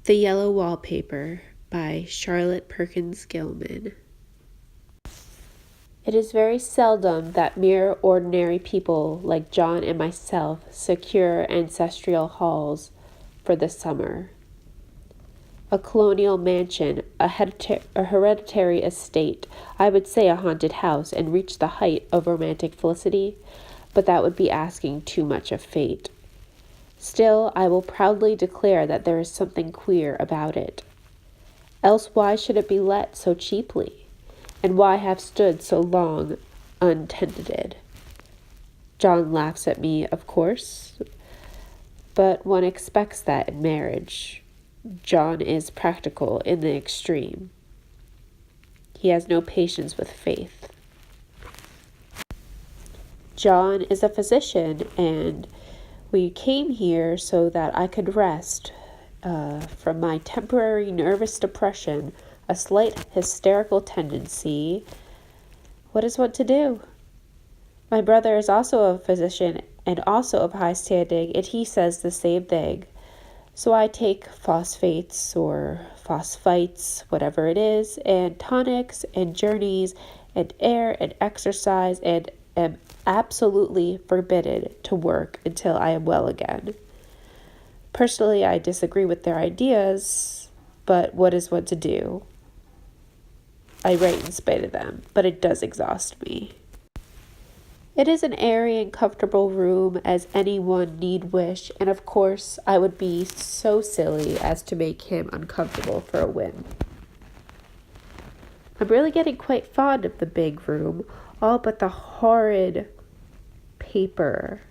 The Yellow Wallpaper by Charlotte Perkins Gilman. It is very seldom that mere ordinary people like John and myself secure ancestral halls for the summer. A colonial mansion, a hereditary estate, I would say a haunted house, and reach the height of romantic felicity, but that would be asking too much of fate. Still, I will proudly declare that there is something queer about it. Else why should it be let so cheaply? And why have stood so long untenanted? John laughs at me, of course, but one expects that in marriage. John is practical in the extreme. He has no patience with faith. John is a physician, and we came here so that I could rest from my temporary nervous depression, a slight hysterical tendency. What is one to do? My brother is also a physician and also of high standing, and he says the same thing. So I take phosphates or phosphites, whatever it is, and tonics and journeys and air and exercise, and am absolutely forbidden to work until I am well again. Personally, I disagree with their ideas, but what is one to do? I write in spite of them, but it does exhaust me. It is an airy and comfortable room as anyone need wish, and of course I would be so silly as to make him uncomfortable for a whim. I'm really getting quite fond of the big room, all but the horrid paper.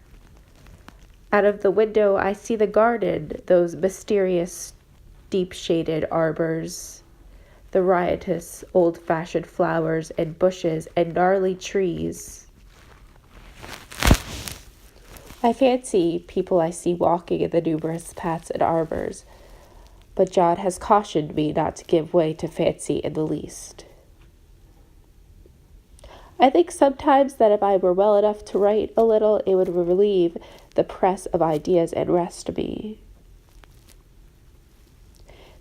Out of the window I see the garden, those mysterious deep-shaded arbors, the riotous old-fashioned flowers and bushes and gnarly trees. I fancy people I see walking in the numerous paths and arbors, but John has cautioned me not to give way to fancy in the least. I think sometimes that if I were well enough to write a little, it would relieve the press of ideas and rest me.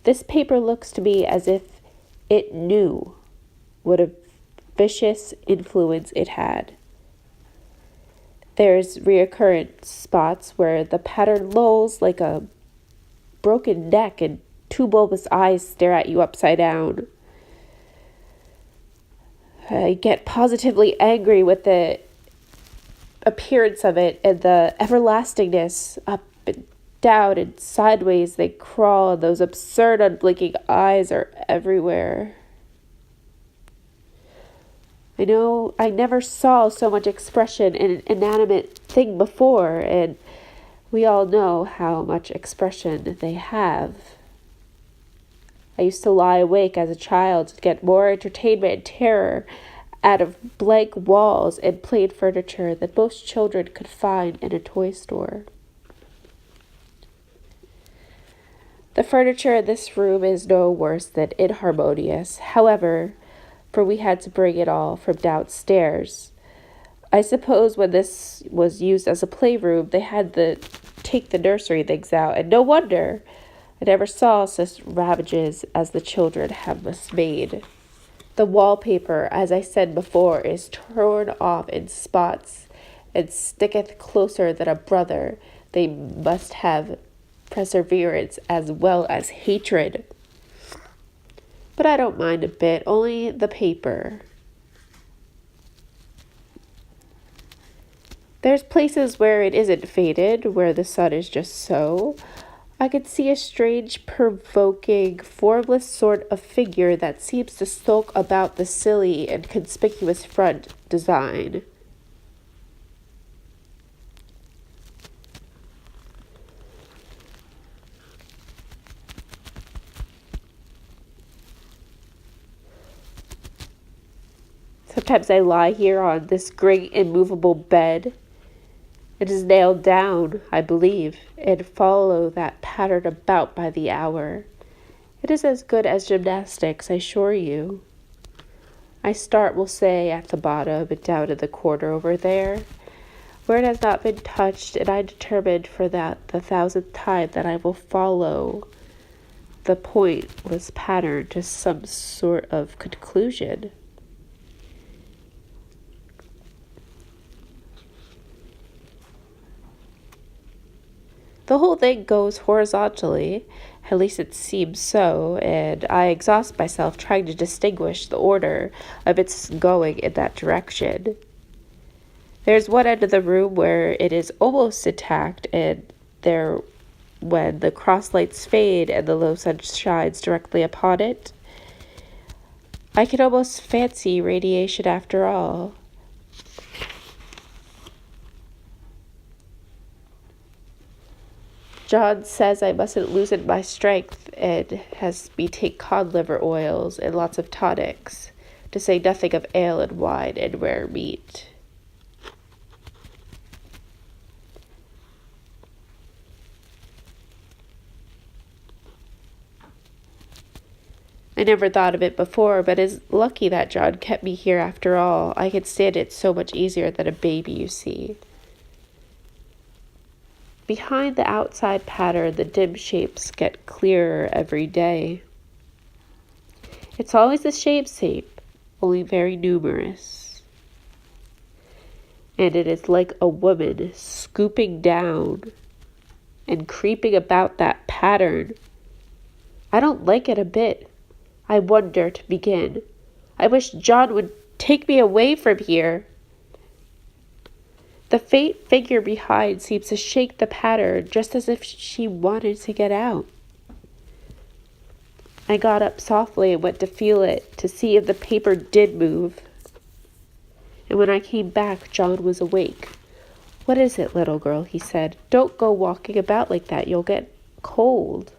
This paper looks to me as if it knew what a vicious influence it had. There's recurrent spots where the pattern lolls like a broken neck and two bulbous eyes stare at you upside down. I get positively angry with the appearance of it and the everlastingness. Up and down and sideways they crawl, and those absurd unblinking eyes are everywhere. I know I never saw so much expression in an inanimate thing before, and we all know how much expression they have. I used to lie awake as a child to get more entertainment and terror out of blank walls and plain furniture than most children could find in a toy store. The furniture in this room is no worse than inharmonious, however, for we had to bring it all from downstairs. I suppose when this was used as a playroom, they had to take the nursery things out, and no wonder. I never saw such ravages as the children have made. The wallpaper, as I said before, is torn off in spots, and sticketh closer than a brother. They must have perseverance as well as hatred. But I don't mind a bit, only the paper. There's places where it isn't faded, where the sun is just so. I could see a strange, provoking, formless sort of figure that seems to sulk about the silly and conspicuous front design. Sometimes I lie here on this great immovable bed. It is nailed down, I believe, and follow that pattern about by the hour. It is as good as gymnastics, I assure you. I start, we'll say, at the bottom and down in the corner over there, where it has not been touched, and I determined for that the 1,000th time that I will follow the pointless pattern to some sort of conclusion. The whole thing goes horizontally, at least it seems so, and I exhaust myself trying to distinguish the order of its going in that direction. There's one end of the room where it is almost intact, and there, when the cross lights fade and the low sun shines directly upon it, I can almost fancy radiation after all. John says I mustn't loosen my strength and has me take cod liver oils and lots of tonics, to say nothing of ale and wine and rare meat. I never thought of it before, but it's lucky that John kept me here after all. I could stand it so much easier than a baby, you see. Behind the outside pattern, the dim shapes get clearer every day. It's always the same shape, only very numerous. And it is like a woman scooping down and creeping about that pattern. I don't like it a bit. I wonder to begin. I wish John would take me away from here. The faint figure behind seems to shake the pattern just as if she wanted to get out. I got up softly and went to feel it, to see if the paper did move. And when I came back, John was awake. "What is it, little girl?" he said. "Don't go walking about like that. You'll get cold."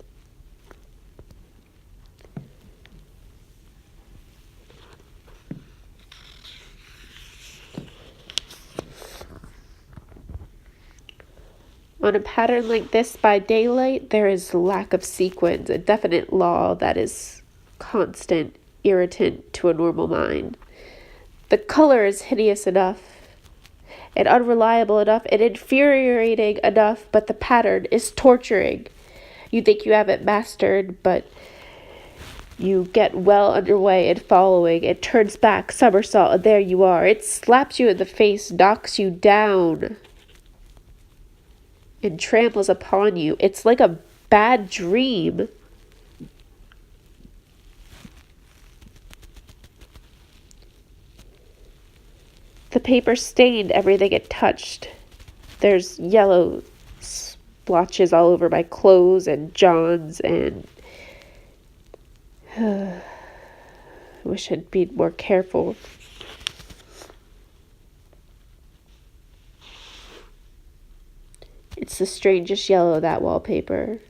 On a pattern like this by daylight, there is lack of sequence, a definite law that is constant irritant to a normal mind. The color is hideous enough, and unreliable enough, and infuriating enough, but the pattern is torturing. You think you have it mastered, but you get well underway and following. It turns back, somersault, and there you are. It slaps you in the face, knocks you down, and tramples upon you. It's like a bad dream. The paper stained everything it touched. There's yellow splotches all over my clothes and John's, and I wish I'd be more careful. It's the strangest yellow, that wallpaper.